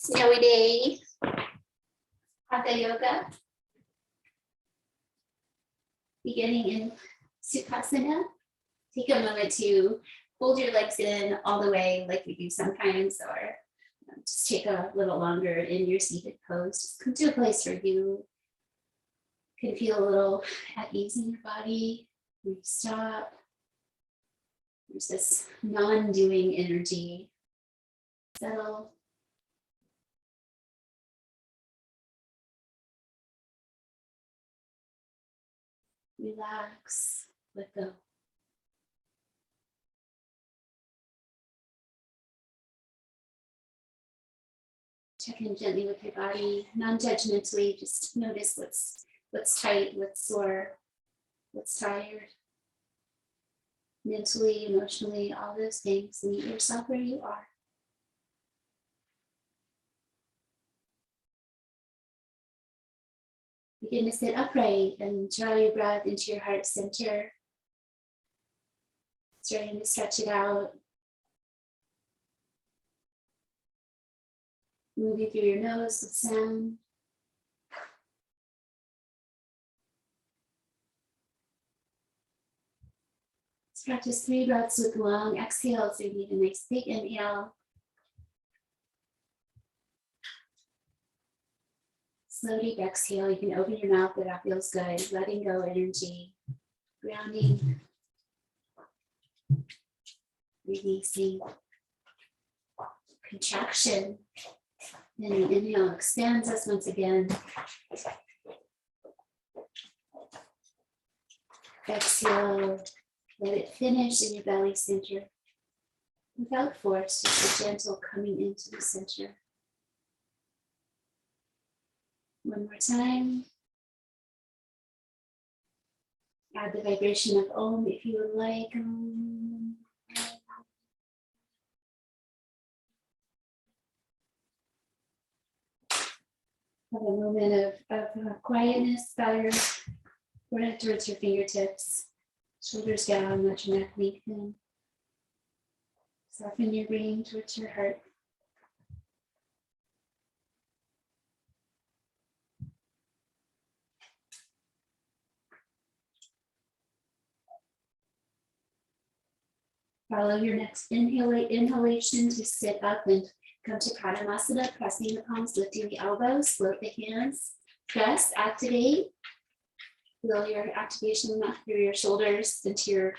Snowy day, Hatha yoga. Beginning in Sukhasana. Take a moment to hold your legs in all the way like we do sometimes, or just take a little longer in your seated pose. Just come to a place where you can feel a little at ease in your body. You stop. There's this non-doing energy. Settle. Relax, let go. Check in gently with your body, non-judgmentally. Just notice what's tight, what's sore, what's tired. Mentally, emotionally, all those things. Meet yourself where you are. Begin to sit upright and draw your breath into your heart center. Starting to stretch it out. Moving through your nose with sound. Let's practice 3 breaths with long exhales. So you need a nice big inhale. Slow deep exhale. You can open your mouth, but that feels good. Letting go energy. Grounding. Releasing. Contraction. Then the inhale expands us once again. Exhale. Let it finish in your belly center. Without force, just a gentle coming into the center. One more time. Add the vibration of Om if you would like. Have a moment of quietness. Bow your forehead towards your fingertips. Shoulders down, let your neck lengthen. Soften your brain towards your heart. Follow your next inhalation to sit up and come to Tanasana, pressing the palms, lifting the elbows, float the hands, press, activate. Feel your activation through your shoulders into your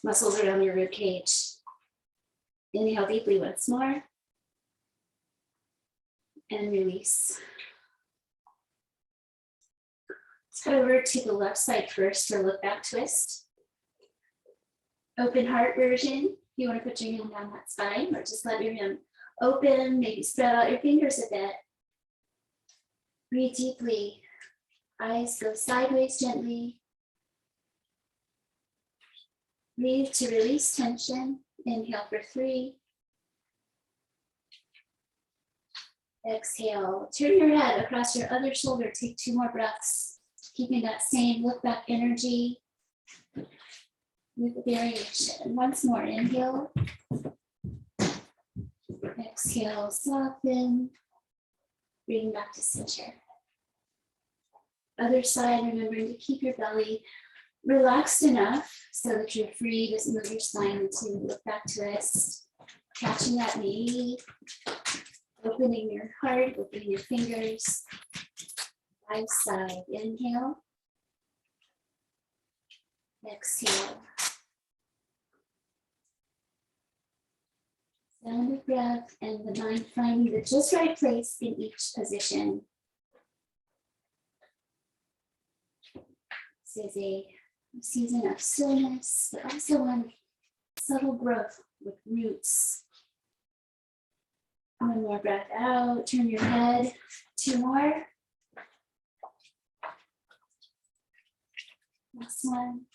muscles around your rib cage. Inhale deeply once more. And release. Let's head over to the left side first for look back twist. Open heart version. You want to put your hand down that spine or just let your hand open, maybe spread out your fingers a bit. Breathe deeply. Eyes go sideways gently. Breathe to release tension. Inhale for 3. Exhale. Turn your head across your other shoulder. Take 2 more breaths, keeping that same look back energy. With the variation. Once more, inhale. Exhale, soften. Bring back to center. Other side, remembering to keep your belly relaxed enough so that you're free to move your spine into look back twist. Catching that knee. Opening your heart, opening your fingers. Right side, inhale. Exhale. Sound of breath and the mind finding the just right place in each position. This is a season of stillness, but also one subtle growth with roots. 1 more breath out, turn your head, 2 more. Last one.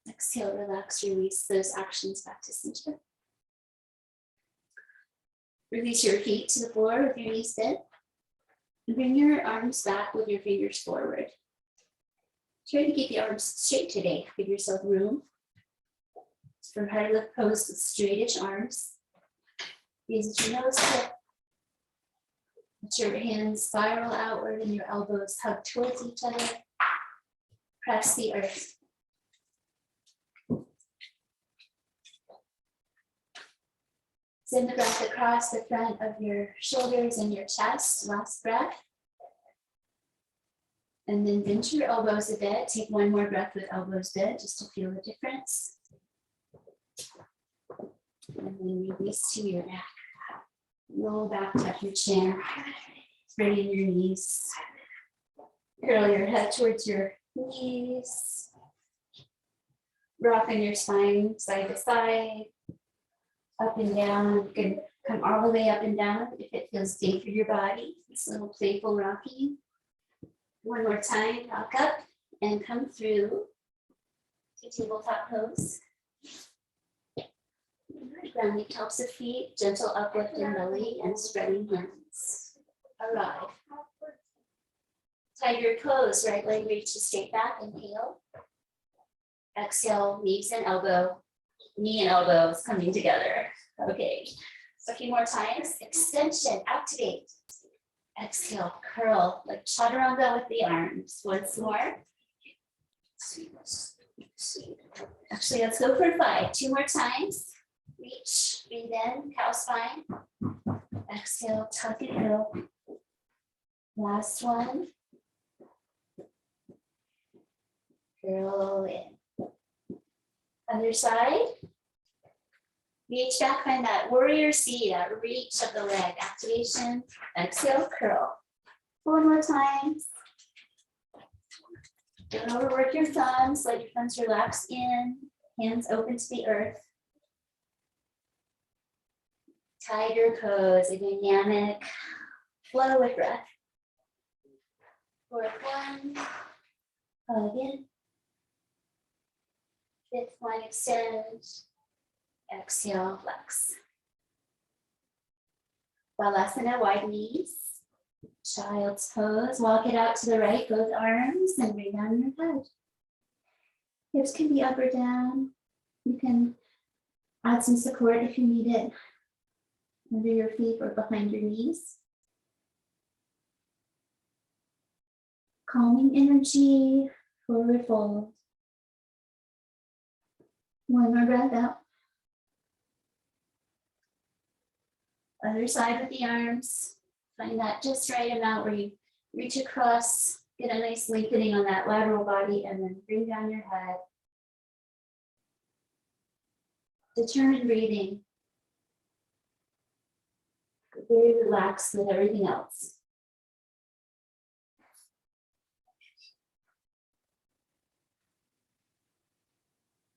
Exhale, relax, release those actions back to center. Release your feet to the floor with your knees bent. And bring your arms back with your fingers forward. Try to keep the arms straight today. Give yourself room For high lift pose with straightish arms. Gaze at your nose tip. Let your hands spiral outward and your elbows hug towards each other. Press the earth. Send the breath across the front of your shoulders and your chest. Last breath. And then bend your elbows a bit. Take one more breath with elbows bent just to feel the difference. And then release to your back. Roll back, tuck your chin. Straighten your knees. Curl your head towards your knees. Rocking your spine side to side. Up and down. You can come all the way up and down if it feels safe for your body. It's a little playful rocking. One more time, rock up and come through to tabletop pose. Grounding tops of feet, gentle uplift in belly and spreading hands. Arrive. Tiger pose, right leg reaches straight back, inhale. Exhale, knees and elbow, knee and elbows coming together. Okay, so a few more times. Extension, activate. Exhale, curl like chaturanga with the arms. Once more. Actually, let's go for 5. 2 more times. Reach, breathe in, cow spine. Exhale, tuck and curl. Last one. Curl in. Other side. Reach back, find that warrior C, that reach of the leg. Activation. Exhale, curl. 4 more times. Don't overwork your thumbs. Let your thumbs relax in. Hands open to the earth. Tiger pose, a dynamic flow with breath. 4th one. Again. 5th one, extend. Exhale, flex. Balasana, wide knees. Child's pose. Walk it out to the right, both arms, and bring down your head. Hips can be up or down. You can add some support if you need it under your feet or behind your knees. Calming energy, forward fold. One more breath out. Other side with the arms. Find that just right amount where you reach across, get a nice lengthening on that lateral body, and then bring down your head. Determined breathing. Very relaxed with everything else.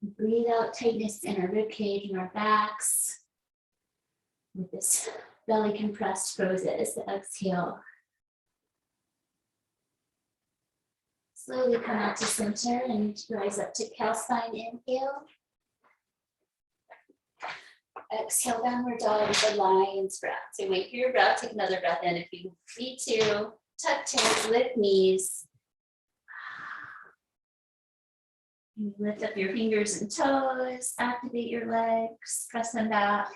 Breathe out tightness in our rib cage and our backs. With this belly compressed poses, the exhale. Slowly come out to center and rise up to cow spine, inhale. Exhale, downward dog with a lion's breath. So wait for your breath, take another breath in if you need to. Tuck tails, lift knees. You lift up your fingers and toes, activate your legs, press them back.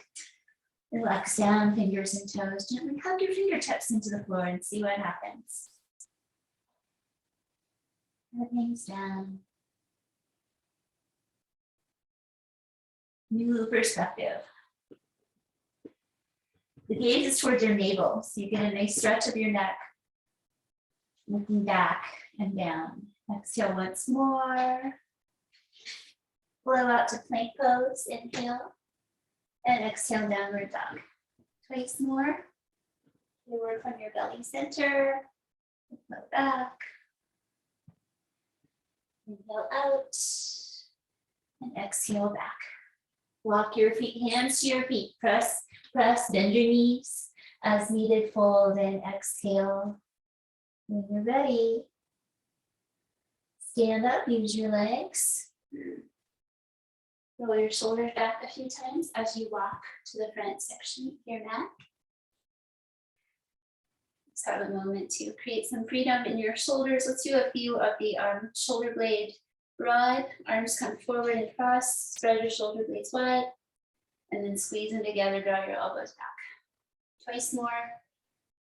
Relax down, fingers and toes. Gently hug your fingertips into the floor and see what happens. Head hangs down. New perspective. The gaze is towards your navel, so you get a nice stretch of your neck. Looking back and down. Exhale once more. Blow out to plank pose, inhale. And exhale, downward dog. Twice more. You work from your belly center. Flow back. Inhale out. And exhale back. Walk your feet, hands to your feet. Press, bend your knees. As needed, fold and exhale. When you're ready, stand up, use your legs. Roll your shoulders back a few times as you walk to the front section of your mat. Let's have a moment to create some freedom in your shoulders. Let's do a few of the shoulder blade Broad, arms come forward and cross, spread your shoulder blades wide, and then squeeze them together, draw your elbows back. Twice more,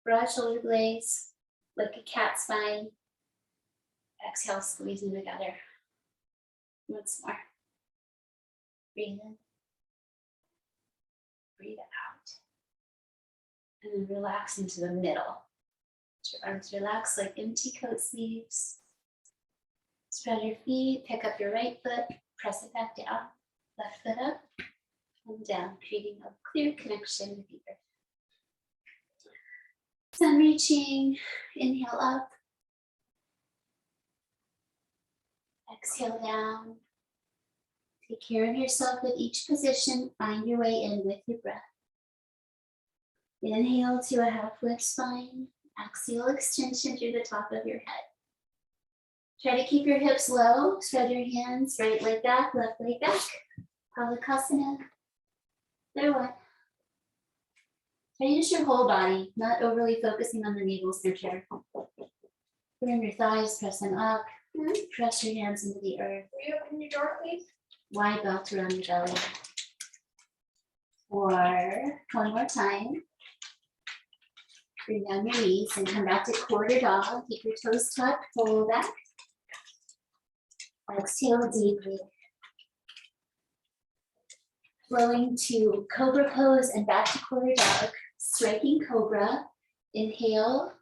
broad shoulder blades, like a cat spine. Exhale, squeeze them together. Once more. Breathe in. Breathe out. And then relax into the middle. Let your arms relax like empty coat sleeves. Spread your feet, pick up your right foot, press it back down. Left foot up and down, creating a clear connection with the earth. Sun reaching, inhale up. Exhale down. Take care of yourself with each position. Find your way in with your breath. Inhale to a half lift spine. Axial extension through the top of your head. Try to keep your hips low. Spread your hands, right leg back, left leg back. Halakasana. There one. Try to use your whole body, not overly focusing on the navel center. Bring your thighs, press them up. Press your hands into the earth. Will you open your door, please? Wide belt around your belly. Or one more time. Bring down your knees and come back to quarter dog. Keep your toes tucked, pull back. Exhale deeply. Flowing to cobra pose and back to quarter dog. Striking cobra. Inhale.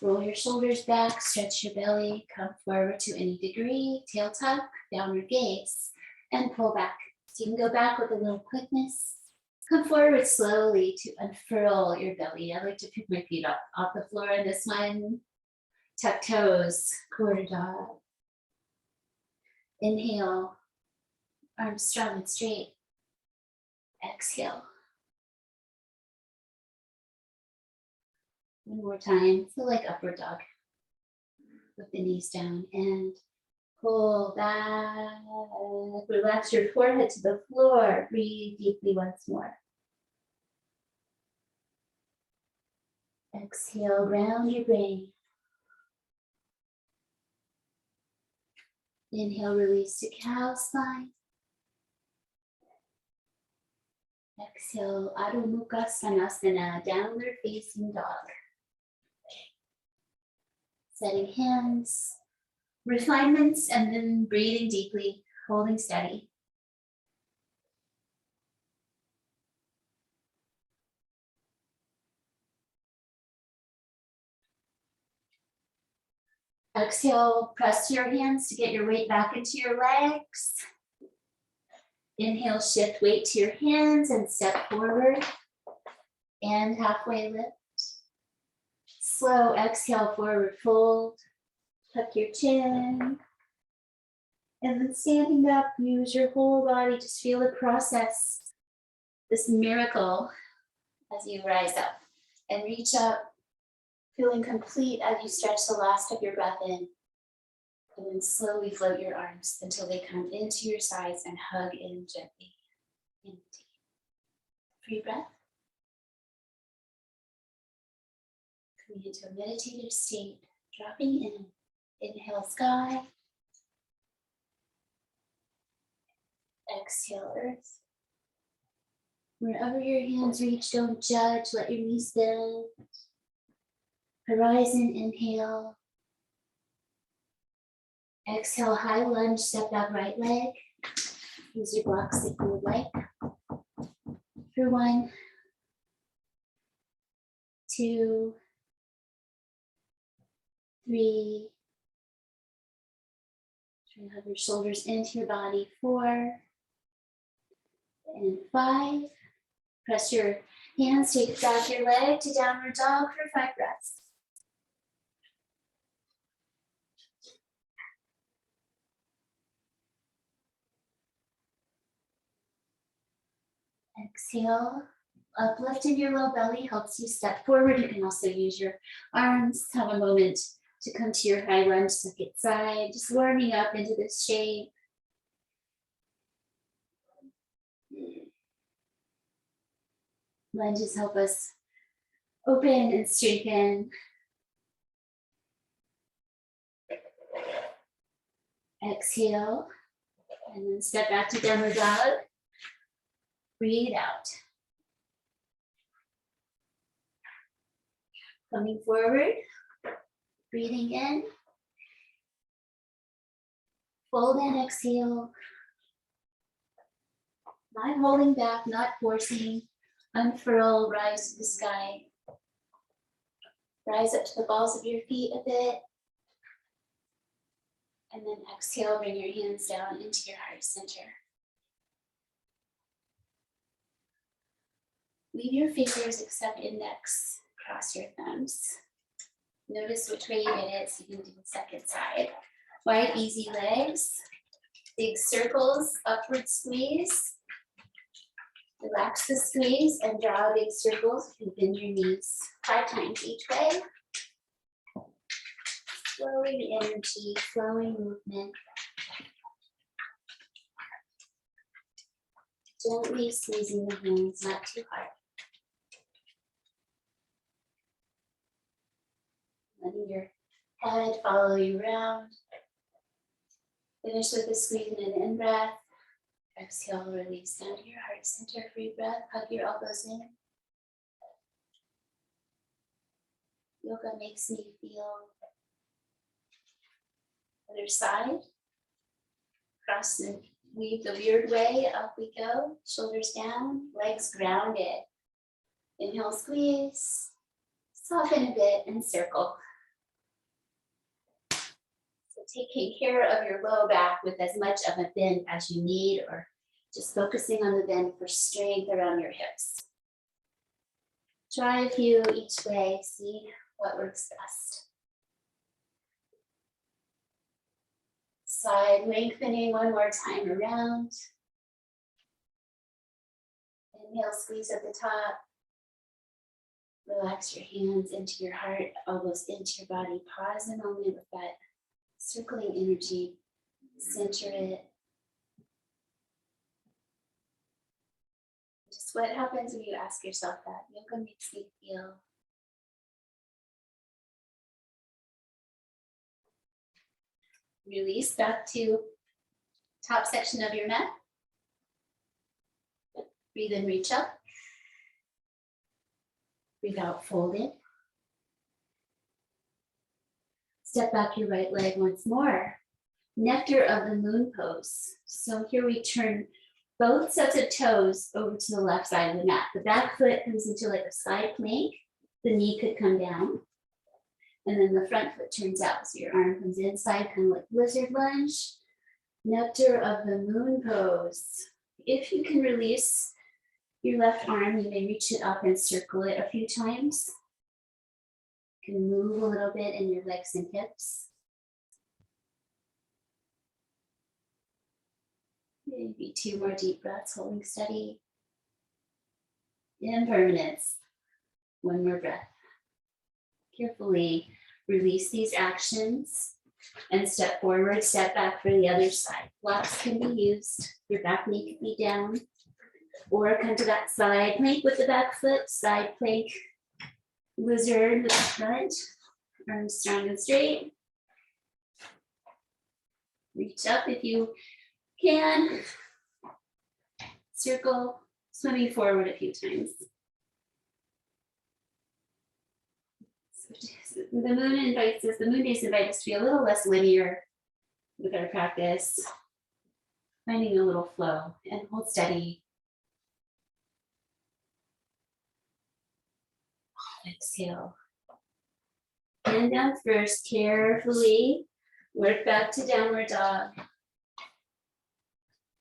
Roll your shoulders back, stretch your belly, come forward to any degree, tail tuck, downward gaze, and pull back. So you can go back with a little quickness. Come forward slowly to unfurl your belly. I like to pick my feet up off the floor in this one. Tuck toes, quarter dog. Inhale, arms strong and straight. Exhale. One more time, feel like upward dog. With the knees down and pull back. Relax your forehead to the floor. Breathe deeply once more. Exhale, ground your brain. Inhale, release to cow spine. Exhale, Adho Mukha Svanasana, downward facing dog. Setting hands, refinements, and then breathing deeply, holding steady. Exhale, press your hands to get your weight back into your legs. Inhale, shift weight to your hands and step forward. And halfway lift. Slow exhale, forward fold. Tuck your chin. And then standing up, use your whole body. Just feel the process, this miracle as you rise up and reach up. Feeling complete as you stretch the last of your breath in. And then slowly float your arms until they come into your sides and hug in gently. Empty. Free breath. Coming into a meditative state, dropping in. Inhale, sky. Exhale, earth. Wherever your hands reach, don't judge. Let your knees bend. Horizon, inhale. Exhale, high lunge, step out right leg. Use your blocks if you would like. For 1, 2, 3. Try to have your shoulders into your body. 4 and 5. Press your hands, take back your leg to downward dog for 5 breaths. Exhale, uplift in your low belly helps you step forward. You can also use your arms. Have a moment to come to your high lunge, second side, just warming up into this shape. Lunges help us open and straighten. Exhale, and then step back to downward dog. Breathe out. Coming forward, breathing in. Fold and exhale. Not holding back, not forcing. Unfurl, rise to the sky. Rise up to the balls of your feet a bit. And then exhale, bring your hands down into your heart center. Leave your fingers except index. Cross your thumbs. Notice which way you get it so you can do the second side. Wide, easy legs. Big circles, upward squeeze. Relax the squeeze and draw big circles. You can bend your knees 5 times each way. Flowing energy, flowing movement. Gently squeezing the hands, not too hard. Letting your head follow you around. Finish with a squeeze and an in-breath. Exhale, release down to your heart center. Free breath, hug your elbows in. Yoga makes me feel other side. Cross and weave the weird way, up we go. Shoulders down, legs grounded. Inhale, squeeze. Soften a bit and circle. So taking care of your low back with as much of a bend as you need, or just focusing on the bend for strength around your hips. Try a few each way, see what works best. Side lengthening one more time around. Inhale, squeeze at the top. Relax your hands into your heart, elbows into your body. Pause a moment with that circling energy. Center it. Just what happens when you ask yourself that? Yoga makes me feel. Release back to top section of your mat. Breathe in, reach up. Breathe out, fold it. Step back your right leg once more. Nectar of the moon pose. So here we turn both sets of toes over to the left side of the mat. The back foot comes into like a side plank. The knee could come down. And then the front foot turns out. So your arm comes inside, kind of like lizard lunge. Nectar of the moon pose. If you can release your left arm, you may reach it up and circle it a few times. You can move a little bit in your legs and hips. Maybe 2 more deep breaths, holding steady. Impermanence. 1 more breath. Carefully release these actions and step forward, step back for the other side. Blocks can be used. Your back knee can be down. Or come to that side plank with the back foot, side plank, lizard with the front, arms strong and straight. Reach up if you can. Circle, swimming forward a few times. The moon invites us, the moon days invite us to be a little less linear with our practice, finding a little flow and hold steady. Exhale. Hand down first, carefully work back to downward dog.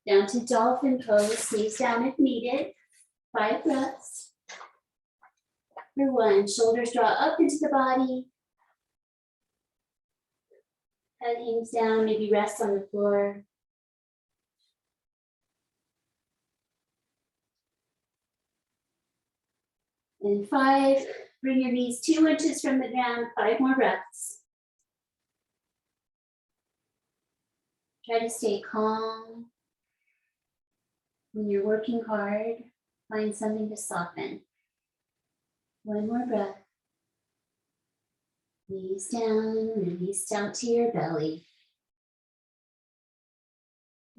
Down to dolphin pose, knees down if needed. 5 breaths. For 1, shoulders draw up into the body. Head hangs down, maybe rest on the floor. And 5, bring your knees 2 inches from the ground, 5 more breaths. Try to stay calm. When you're working hard, find something to soften. 1 more breath. Knees down, release down to your belly.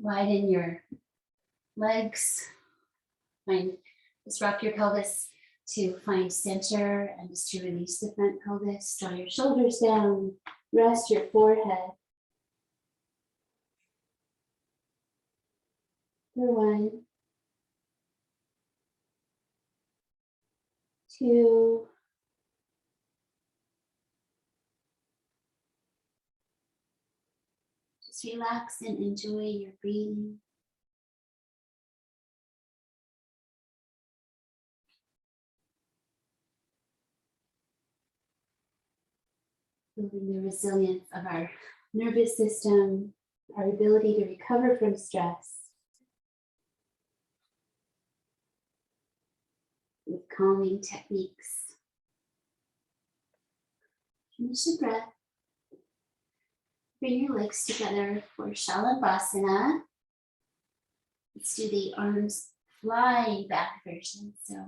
Widen your legs. Just rock your pelvis to find center and just to release the front pelvis. Draw your shoulders down. Rest your forehead. For 1, 2, just relax and enjoy your breathing. Building the resilience of our nervous system, our ability to recover from stress with calming techniques. Finish your breath. Bring your legs together for Shalabhasana. Let's do the arms flying back version. So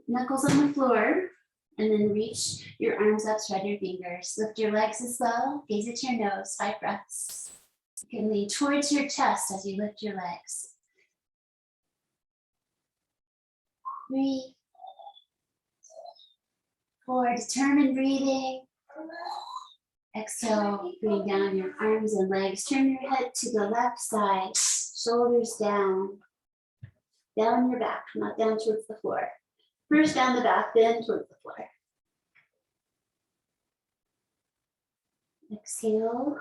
knuckles on the floor, and then reach your arms up, spread your fingers. Lift your legs as well. Gaze at your nose, 5 breaths. You can lean towards your chest as you lift your legs. 3, 4, determined breathing. Exhale, bring down your arms and legs. Turn your head to the left side, shoulders down. Down your back, not down towards the floor. First down the back, then towards the floor. Exhale.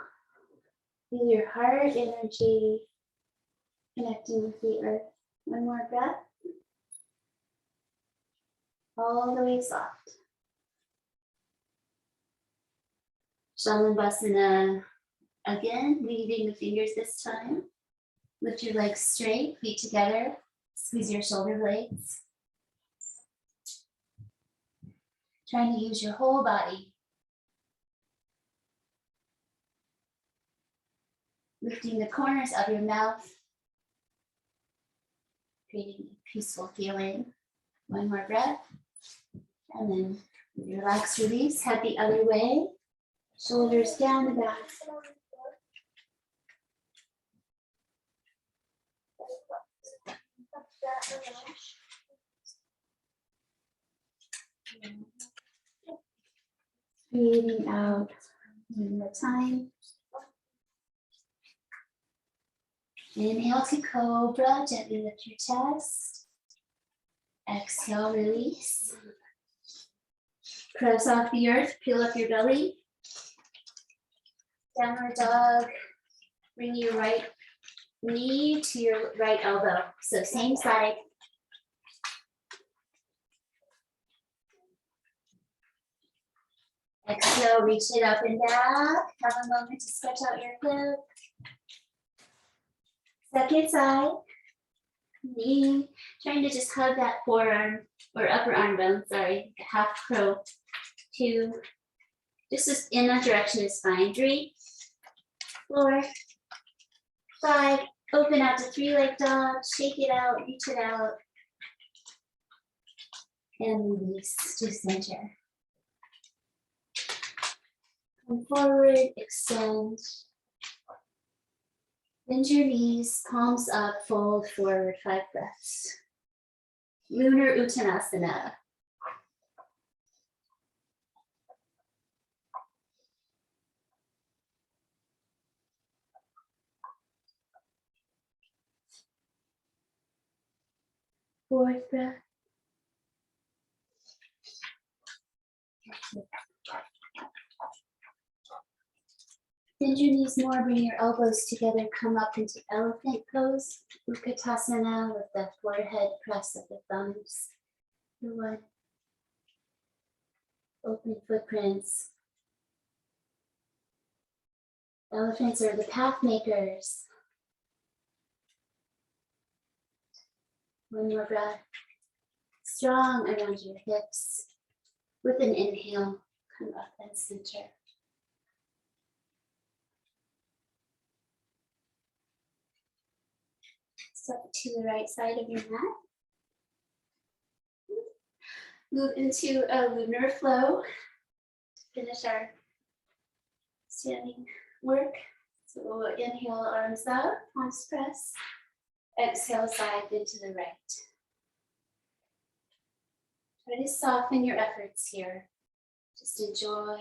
Feel your heart energy connecting with the earth. 1 more breath. All the way soft. Shalabhasana. Again, weaving the fingers this time. Lift your legs straight, feet together. Squeeze your shoulder blades. Trying to use your whole body. Lifting the corners of your mouth. Creating a peaceful feeling. 1 more breath. And then relax, release, head the other way. Shoulders down the back. Breathing out 1 more time. Inhale to cobra, gently lift your chest. Exhale, release. Press off the earth, peel up your belly. Downward dog. Bring your right knee to your right elbow. So same side. Exhale, reach it up and back. Have a moment to stretch out your hip. Second side. Knee. Trying to just hug that forearm or upper arm bone, sorry. Half crow. 2. Just as in that direction is fine. 3, 4, 5. Open out to 3-leg dog. Shake it out, reach it out. And release to center. Come forward, extend. Bend your knees, palms up, fold forward, 5 breaths. Lunar Uttanasana. Fourth breath. Bend your knees more, bring your elbows together, come up into elephant pose. Uttanasana with the forehead press of the thumbs. 1. Open footprints. Elephants are the path makers. 1 more breath. Strong around your hips. With an inhale, come up and center. Step to the right side of your mat. Move into a lunar flow. Finish our standing work. So inhale, arms up, palms press. Exhale, side bend to the right. Try to soften your efforts here. Just enjoy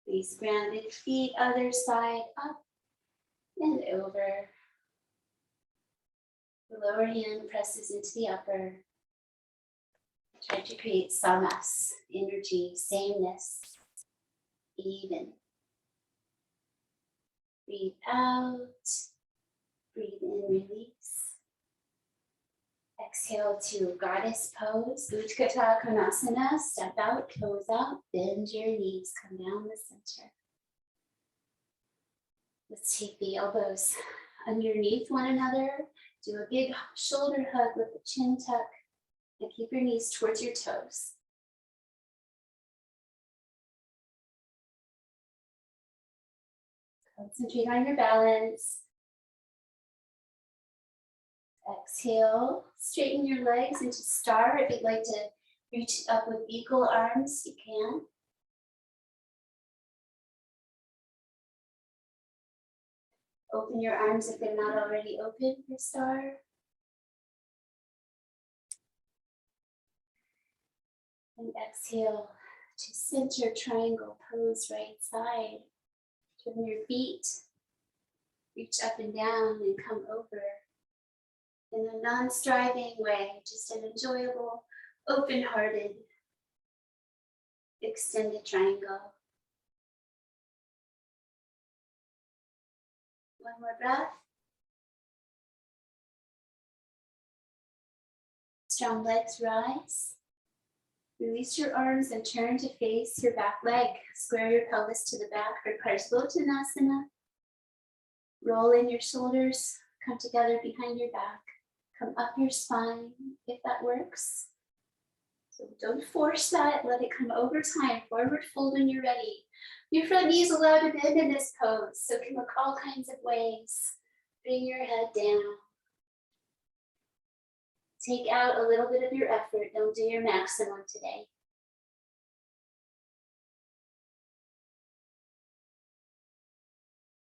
these grounded feet, other side, up and over. The lower hand presses into the upper. Try to create samas, energy, sameness, even. Breathe out, breathe in, release. Exhale to goddess pose, Utkatta Konasana, step out, toes out, bend your knees, come down the center. Let's take the elbows underneath one another, do a big shoulder hug with the chin tuck, and keep your knees towards your toes. Concentrate on your balance. Exhale, straighten your legs into star. If you'd like to reach up with eagle arms, you can. Open your arms if they're not already open for star. And exhale to center triangle pose, right side. Turn your feet, reach up and down and come over. In a non-striving way, just an enjoyable, open-hearted, extended triangle. One more breath. Strong legs rise. Release your arms and turn to face your back leg. Square your pelvis to the back for Parslow Tanasana. Roll in your shoulders, come together behind your back. Come up your spine if that works. So don't force that, let it come over time. Forward fold when you're ready. Your front knee is allowed to bend in this pose, so it can look all kinds of ways. Bring your head down. Take out a little bit of your effort. Don't do your maximum today.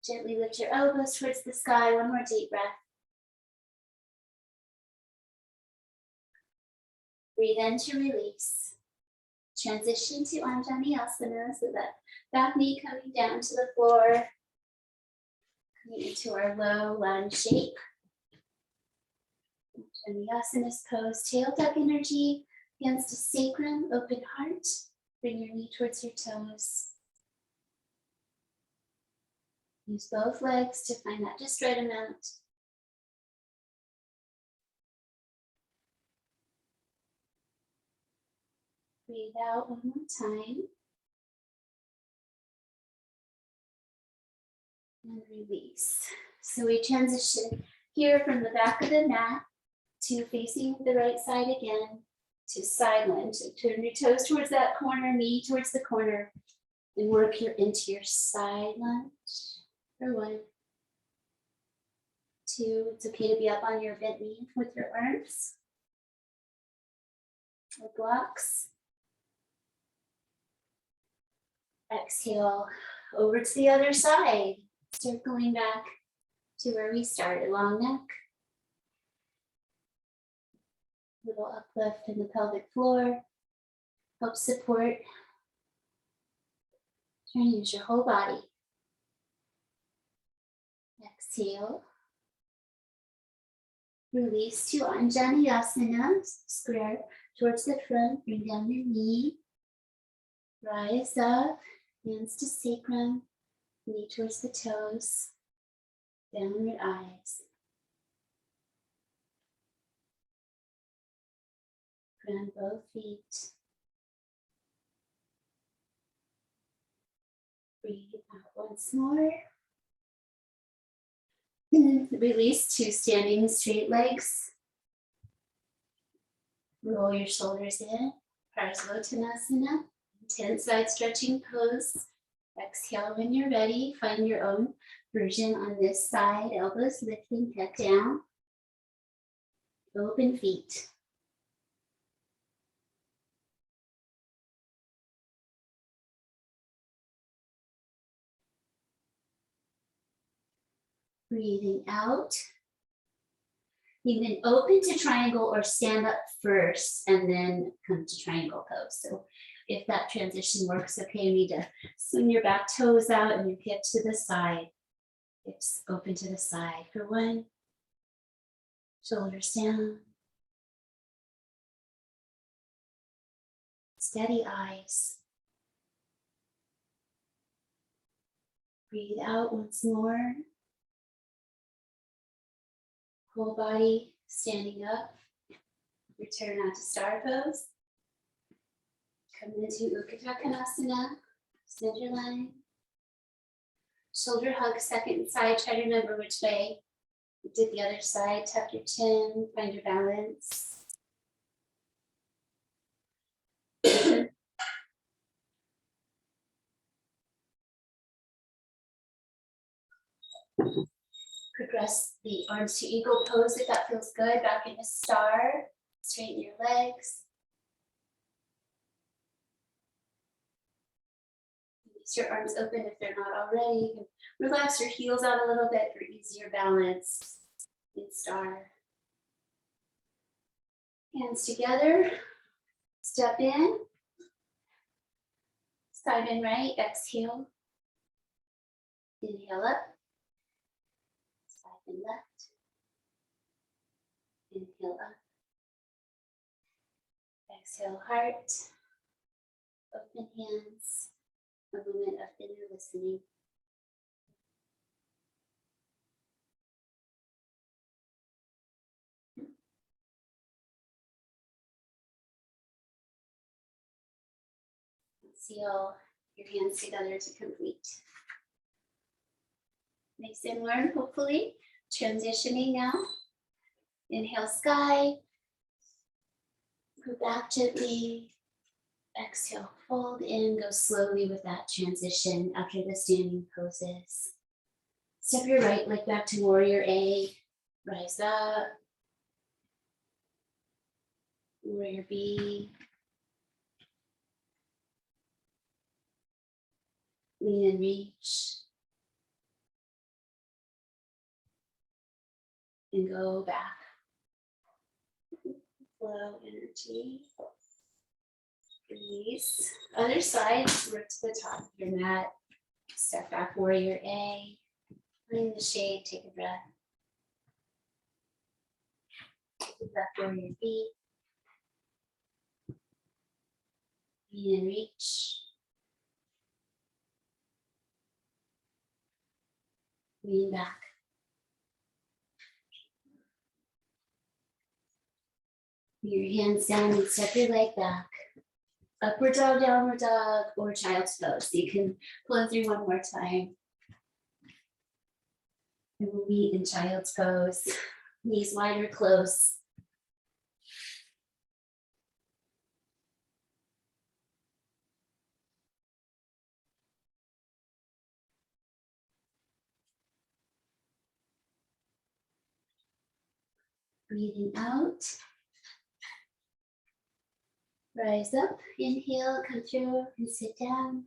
Gently lift your elbows towards the sky. One more deep breath. Breathe in to release. Transition to Anjaneyasana, so that back knee coming down to the floor. Coming into our low lunge shape. Anjaneyasana pose, tail tuck energy, hands to sacrum, open heart. Bring your knee towards your toes. Use both legs to find that just right amount. Breathe out one more time. And release. So we transition here from the back of the mat to facing the right side again to side lunge. So turn your toes towards that corner, knee towards the corner, and work into your side lunge. For 1, 2, it's okay to be up on your bent knee with your arms or blocks. Exhale over to the other side, circling back to where we started, long neck. Little uplift in the pelvic floor, help support. Try and use your whole body. Exhale. Release to Anjaneyasana, square towards the front, bring down your knee. Rise up, hands to sacrum, knee towards the toes, downward eyes. Ground both feet. Breathe out once more. Release to standing straight legs. Roll your shoulders in. Parslow Tanasana. Intense side stretching pose. Exhale when you're ready. Find your own version on this side. Elbows lifting, head down. Open feet. Breathing out. You can open to triangle or stand up first and then come to triangle pose. So if that transition works, okay, you need to swing your back toes out and your hip to the side. Hips open to the side for 1. Shoulders down. Steady eyes. Breathe out once more. Whole body standing up. Return out to star pose. Come into Tanasana, center line. Shoulder hug, second side. Try to remember which way. You did the other side. Tuck your chin, find your balance. Progress the arms to eagle pose if that feels good. Back into star. Straighten your legs. Release your arms open if they're not already. You can relax your heels out a little bit for easier balance in star. Hands together. Step in. Side and right. Exhale. Inhale up. Side and left. Inhale up. Exhale, heart. Open hands. A moment of inner listening. Seal your hands together to complete. Nice and warm, hopefully. Transitioning now. Inhale, sky. Go back gently. Exhale, fold in. Go slowly with that transition after the standing poses. Step your right leg back to warrior A. Rise up. Warrior B. Lean and reach. And go back. Flow energy. Release. Other side, work to the top of your mat. Step back, warrior A. Find the shade, take a breath. Take a breath, warrior B. Lean and reach. Lean back. Put your hands down and step your leg back. Upward dog, downward dog, or child's pose. You can pull through one more time. And we'll meet in child's pose. Knees wide or close. Breathing out. Rise up, inhale, come through and sit down.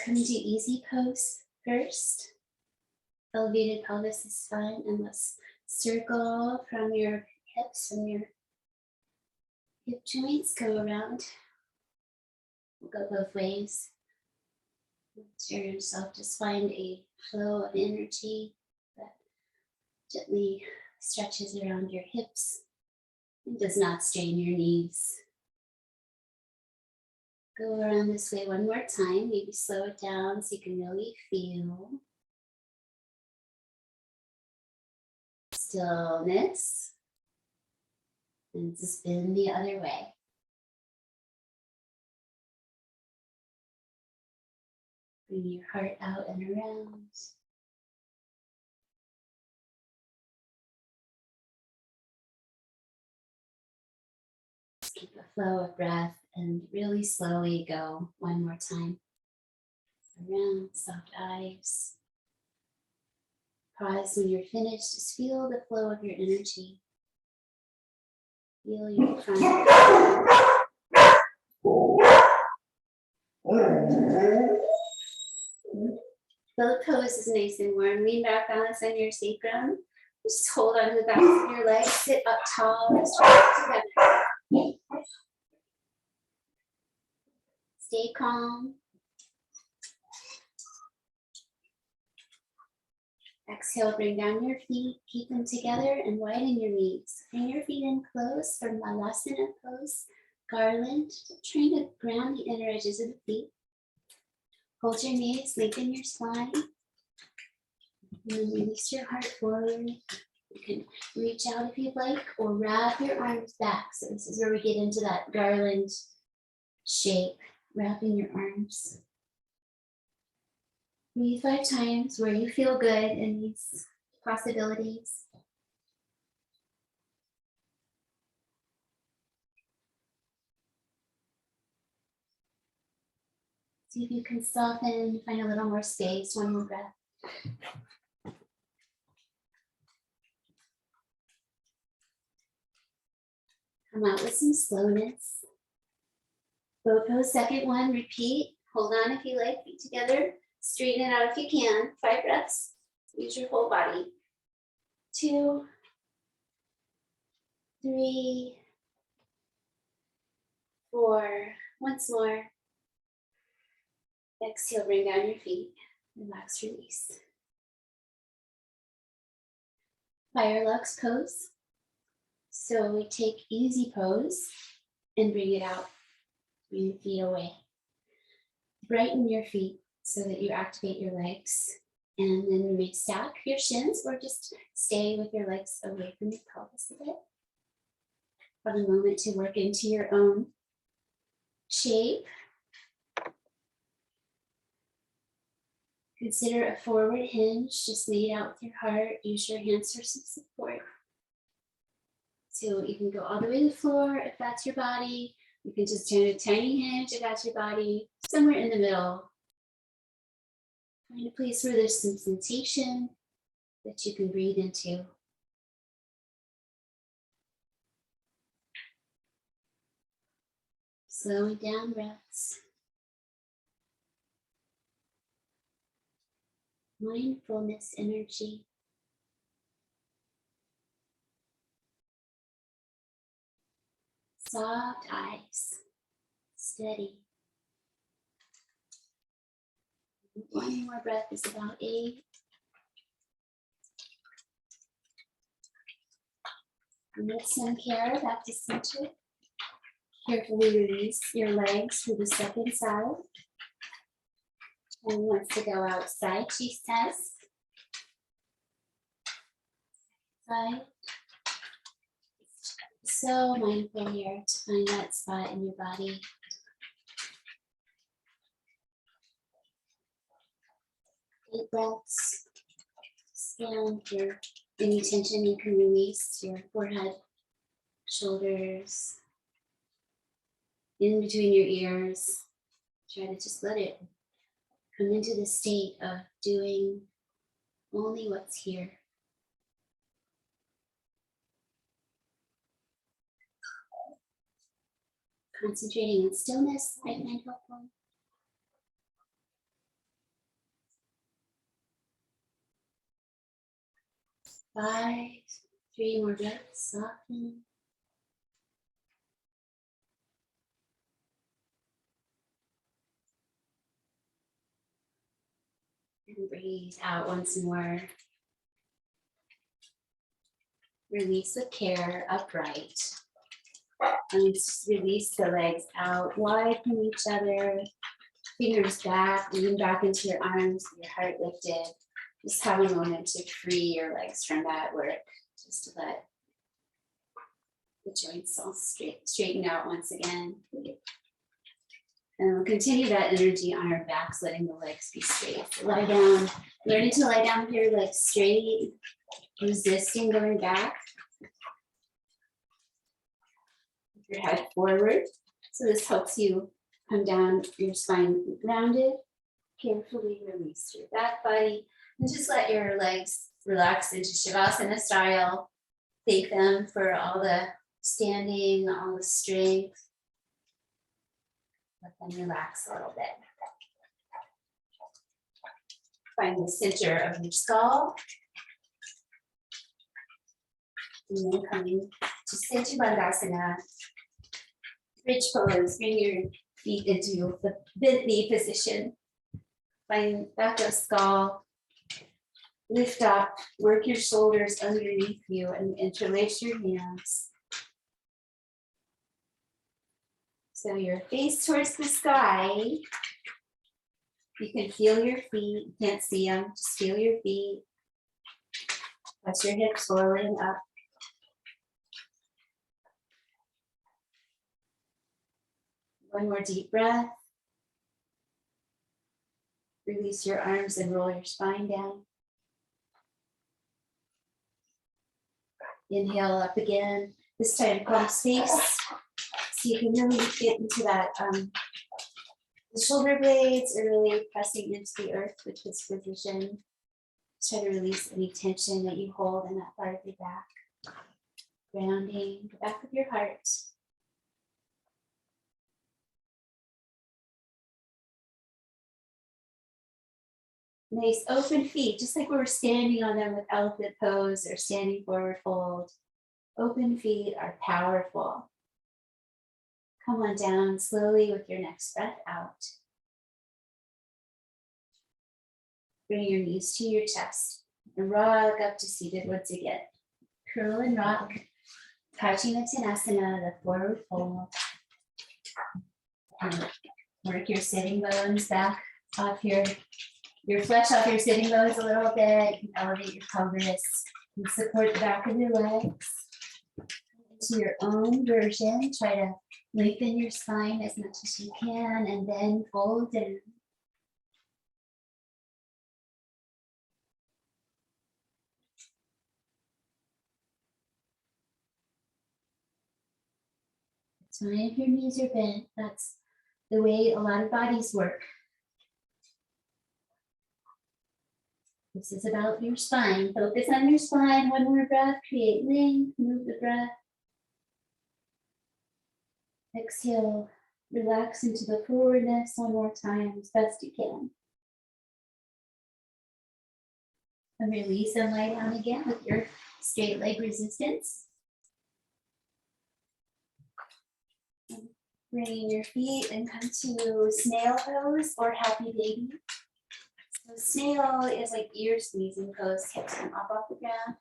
Come into easy pose first. Elevated pelvis is fine, and let's circle from your hips, from your hip joints, go around. We'll go both ways. Stir yourself, just find a flow of energy that gently stretches around your hips. It does not strain your knees. Go around this way one more time. Maybe slow it down so you can really feel stillness. And spin the other way. Bring your heart out and around. Keep a flow of breath and really slowly go one more time. Around, soft eyes. Pause when you're finished. Just feel the flow of your energy. Feel your front. The pose is nice and warm. Lean back, balance on your sacrum. Just hold on to the backs of your legs. Sit up tall. Together. Stay calm. Exhale, bring down your feet. Keep them together and widen your knees. Bring your feet in close for Shalabhasana pose. Garland. Trying to ground the inner edges of the feet. Hold your knees, lengthen your spine. And then release your heart forward. You can reach out if you'd like, or wrap your arms back. So this is where we get into that garland shape, wrapping your arms. Breathe 5 times where you feel good in these possibilities. See if you can soften, find a little more space, one more breath. Come out with some slowness. Boat pose, second one, repeat. Hold on if you like, feet together. Straighten it out if you can. 5 breaths. Use your whole body. 2, 3, 4. Once more. Exhale, bring down your feet. Relax, release. Fire Lux pose. So we take easy pose and bring it out. Bring your feet away. Brighten your feet so that you activate your legs. And then you may stack your shins or just stay with your legs away from your pelvis a bit. Have a moment to work into your own shape. Consider a forward hinge, just lay it out with your heart. Use your hands for some support. So you can go all the way to the floor if that's your body. You can just do a tiny hinge if that's your body. Somewhere in the middle. Find a place where there's some sensation that you can breathe into. Slowing down breaths. Mindfulness energy. Soft eyes, steady. One more breath is about 8. And with some care, back to center. Carefully release your legs to the second side. And wants to go outside, she says. Side. So mindful here to find that spot in your body. Deep breaths. Scan for any tension you can release, your forehead, shoulders, in between your ears. Try to just let it come into the state of doing only what's here. Concentrating on stillness, I find helpful. Five, 3 more breaths, soften. And breathe out once more. Release with care, upright. And just release the legs out wide from each other. Fingers back, lean back into your arms, your heart lifted. Just have a moment to free your legs from that work. Just to let the joints all straighten out once again. And we'll continue that energy on our backs, letting the legs be straight. So lie down, learning to lie down with your legs straight, resisting going back. Your head forward. So this helps you come down, your spine grounded. Carefully release your back body and just let your legs relax into Shavasana style. Thank them for all the standing, all the strength. Let them relax a little bit. Find the center of your skull. And then coming to Shalabhasana, bridge pose. Bring your feet into the bent knee position. Find back of skull. Lift up, work your shoulders underneath you and interlace your hands. So your face towards the sky. You can feel your feet. You can't see them, just feel your feet. Press your hips forward and up. One more deep breath. Release your arms and roll your spine down. Inhale up again. This time palm space. So you can really get into that. The shoulder blades are really pressing into the earth with this position. Try to release any tension that you hold in that part of your back. Grounding the back of your heart. Nice open feet, just like we were standing on them with elephant pose or standing forward fold. Open feet are powerful. Come on down slowly with your next breath out. Bring your knees to your chest and rock up to seated once again. Curl and rock, catching the Tanasana, the forward fold. And work your sitting bones back off your flesh off your sitting bones a little bit. You can elevate your pelvis and support the back of your legs. Into your own version, try to lengthen your spine as much as you can and then fold down. It's fine if your knees are bent. That's the way a lot of bodies work. This is about your spine. Focus on your spine. One more breath. Create length. Move the breath. Exhale. Relax into the forwardness one more time as best you can. And release and lie down again with your straight leg resistance. Bring your feet and come to snail pose or happy baby. So snail is like ear squeezing pose, hips come up off the ground.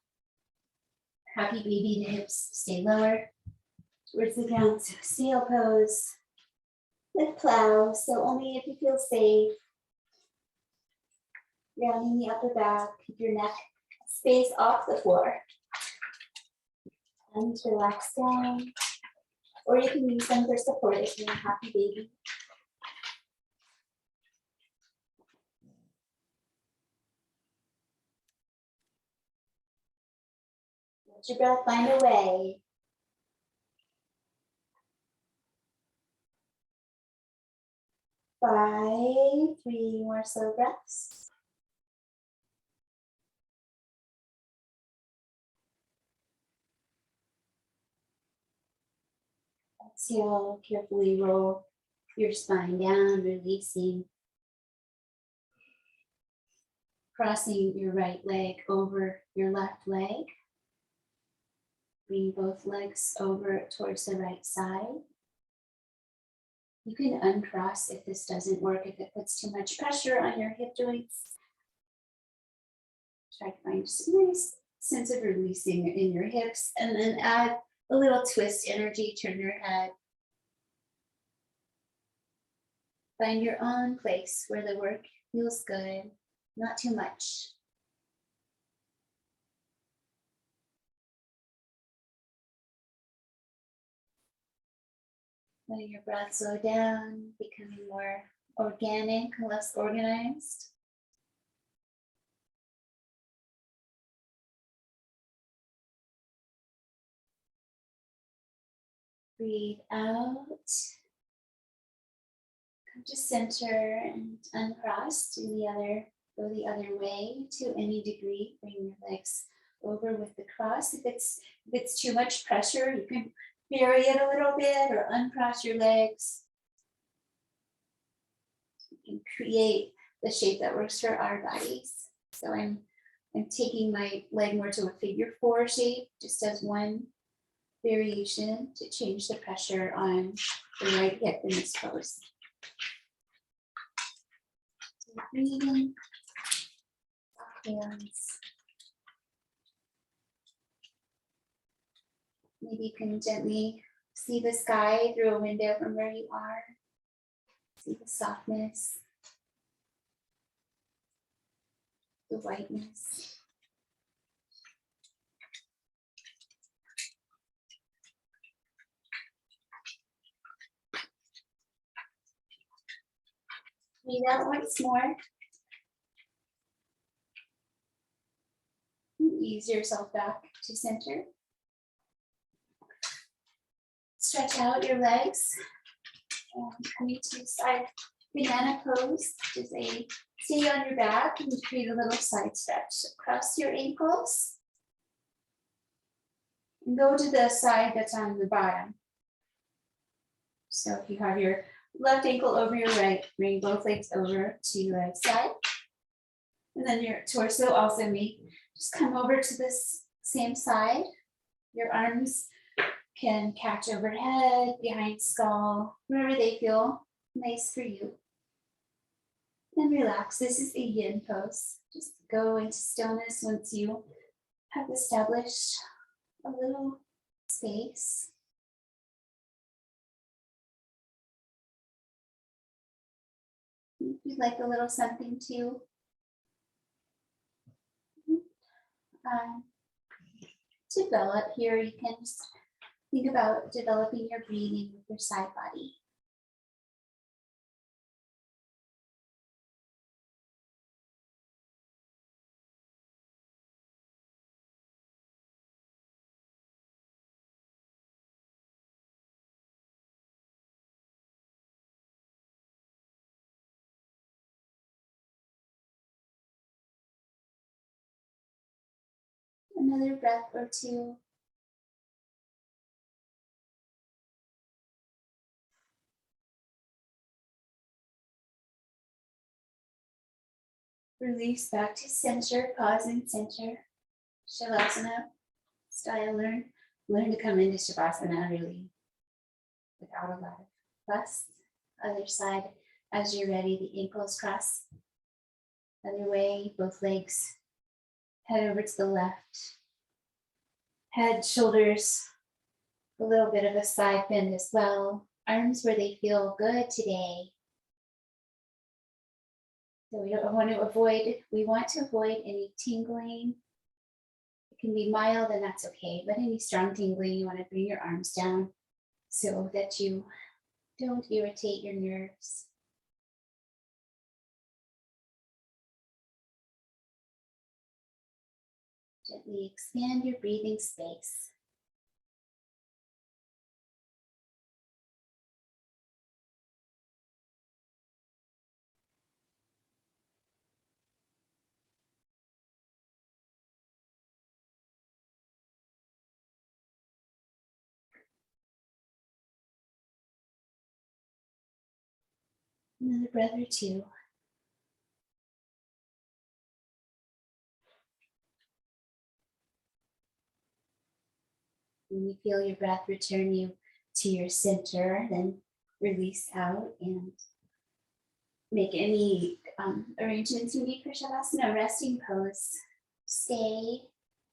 Happy baby, the hips stay lower towards the ground. So snail pose with plow. So only if you feel safe. Rounding the upper back, keep your neck space off the floor. And relax down. Or you can use them for support if you're a happy baby. Let your breath find a way. Five, 3 more slow breaths. Exhale, carefully roll your spine down, releasing. Crossing your right leg over your left leg. Bring both legs over towards the right side. You can uncross if this doesn't work, if it puts too much pressure on your hip joints. Try to find just a nice sense of releasing in your hips and then add a little twist energy, turn your head. Find your own place where the work feels good, not too much. Letting your breath slow down, becoming more organic, less organized. Breathe out. Come to center and uncross to go the other way to any degree. Bring your legs over with the cross. If it's too much pressure, you can vary it a little bit or uncross your legs. You can create the shape that works for our bodies. So I'm taking my leg more to a figure 4 shape, just as one variation to change the pressure on the right hip in this pose. So breathing, hands. Maybe you can gently see the sky through a window from where you are. See the softness, the whiteness. Breathe out once more. Ease yourself back to center. Stretch out your legs and coming to side banana pose, which is a stay on your back and create a little side stretch. So cross your ankles and go to the side that's on the bottom. So if you have your left ankle over your right, bring both legs over to your right side. And then your torso also may just come over to this same side. Your arms can catch overhead, behind skull, wherever they feel nice for you. And relax. This is a yin pose. Just go into stillness once you have established a little space. If you'd like a little something to develop here, you can just think about developing your breathing with your side body. Another breath or two. Release back to center, pause in center. Shalabhasana style, learn to come into Shavasana really without a lot of fuss. Other side, as you're ready, the ankles cross. Other way, both legs head over to the left. Head, shoulders, a little bit of a side bend as well. Arms where they feel good today. So we want to avoid any tingling. It can be mild and that's okay, but any strong tingling, you want to bring your arms down so that you don't irritate your nerves. Gently expand your breathing space. Another breath or two. When you feel your breath return you to your center, then release out and make any arrangements you need for Shavasana, resting pose. Stay,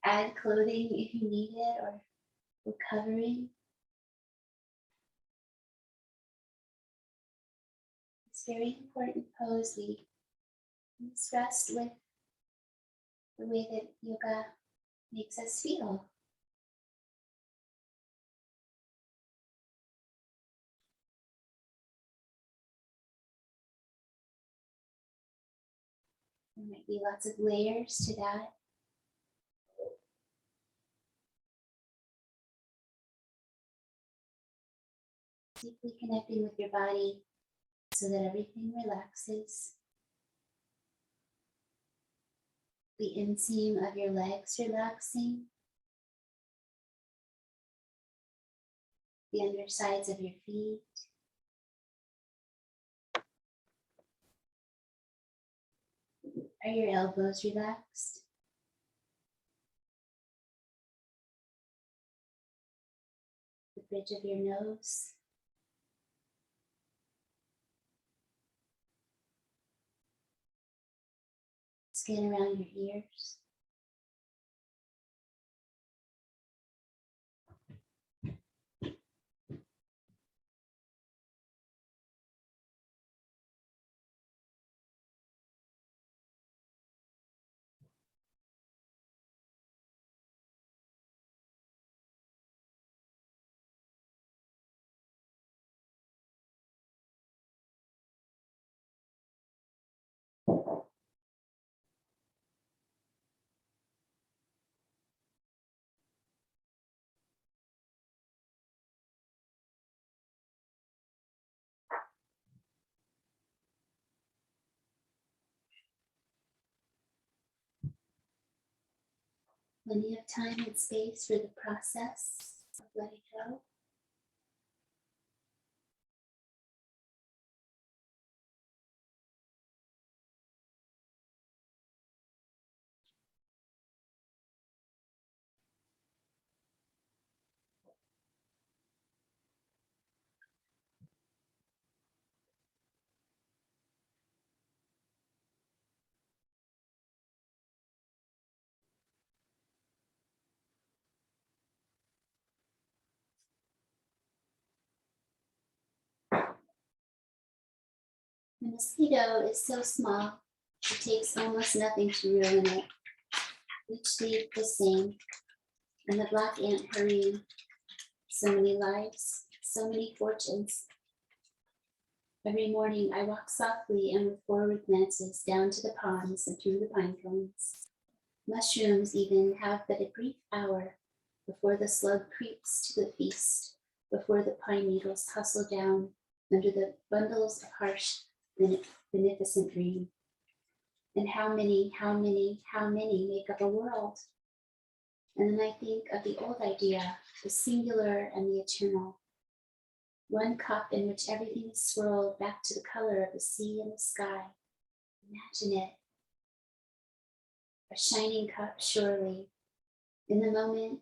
add clothing if you need it or recovering. It's very important pose. We must rest with the way that yoga makes us feel. There might be lots of layers to that. Deeply connecting with your body so that everything relaxes. The inseam of your legs relaxing. The undersides of your feet. Are your elbows relaxed? The bridge of your nose? Skin around your ears? Plenty of time and space for the process of letting go. The mosquito is so small, it takes almost nothing to ruin it. Each leaf the same, and the black ant hurrying. So many lives, so many fortunes. Every morning I walk softly and with forward glances down to the ponds and through the pine cones. Mushrooms even have but a brief hour before the slug creeps to the feast, before the pine needles hustle down under the bundles of harsh, beneficent green. And how many make up a world? And then I think of the old idea, the singular and the eternal. One cup in which everything is swirled back to the color of the sea and the sky. Imagine it. A shining cup, surely. In the moment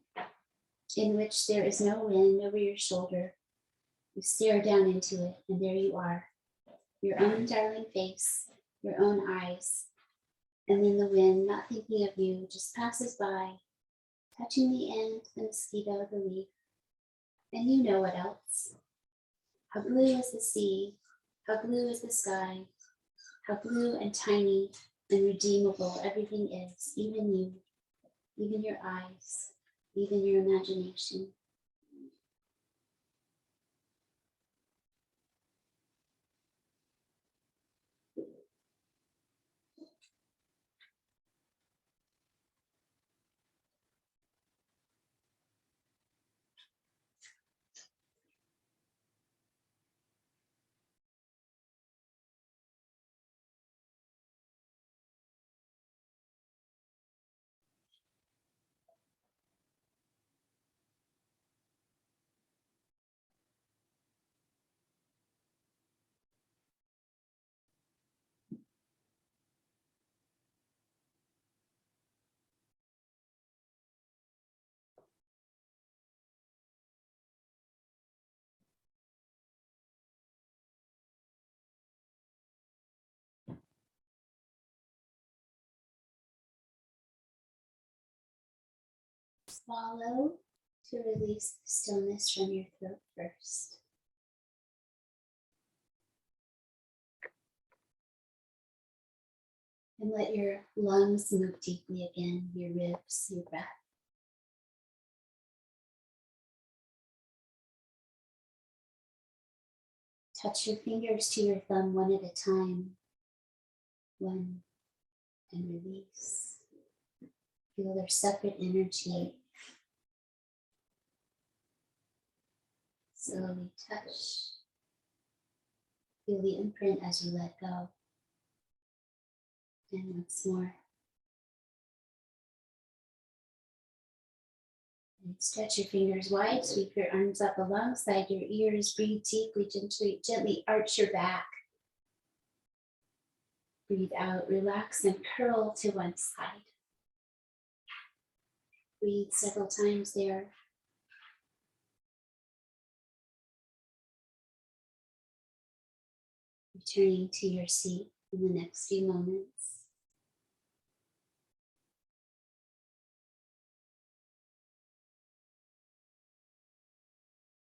in which there is no wind over your shoulder, you stare down into it, and there you are. Your own darling face, your own eyes. And then the wind, not thinking of you, just passes by, touching the ant, the mosquito, the leaf. And you know what else. How blue is the sea, how blue is the sky, how blue and tiny and redeemable everything is, even you, even your eyes, even your imagination. Swallow to release the stillness from your throat first. And let your lungs move deeply again, your ribs, your breath. Touch your fingers to your thumb one at a time. One, and release. Feel their separate energy. Slowly touch. Feel the imprint as you let go. And once more. And stretch your fingers wide, sweep your arms up alongside your ears, breathe deeply, gently arch your back. Breathe out, relax and curl to one side. Breathe several times there. Returning to your seat in the next few moments.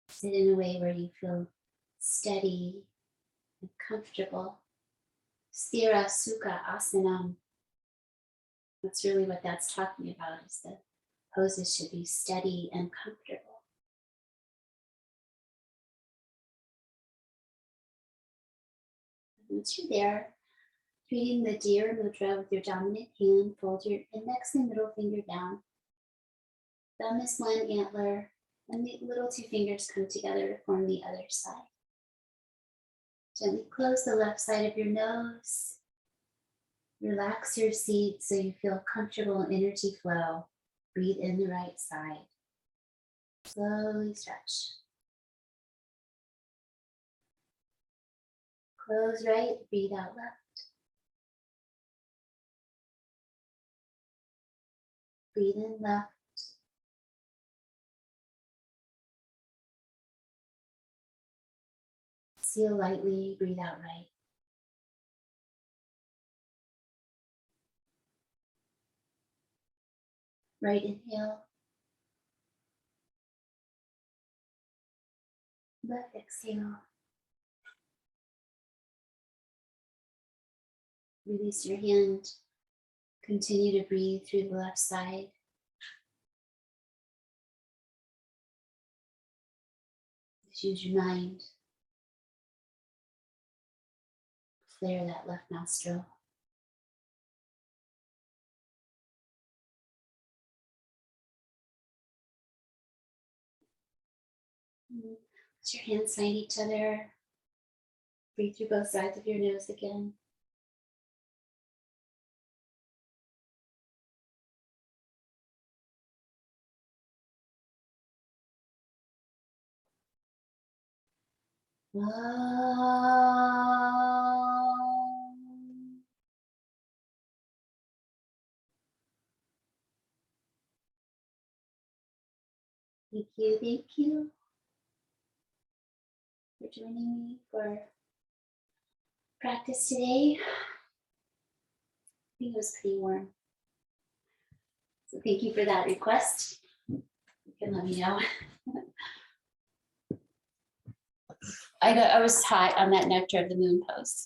Sit in a way where you feel steady and comfortable. Sthira Sukha Asanam. That's really what that's talking about, is that poses should be steady and comfortable. Once you're there, creating the deer mudra with your dominant hand, fold your index and middle finger down. Thumb is one antler, and the little two fingers come together to form the other side. Gently close the left side of your nose. Relax your seat so you feel comfortable energy flow. Breathe in the right side. Slowly stretch. Close right, breathe out left. Breathe in left. Seal lightly, breathe out right. Right inhale. Left exhale. Release your hand. Continue to breathe through the left side. Just use your mind. Flare that left nostril. Put your hands behind each other. Breathe through both sides of your nose again. Thank you for joining me for practice today. I think it was pretty warm. So thank you for that request. You can let me know. I was hot on that Nectar of the Moon pose.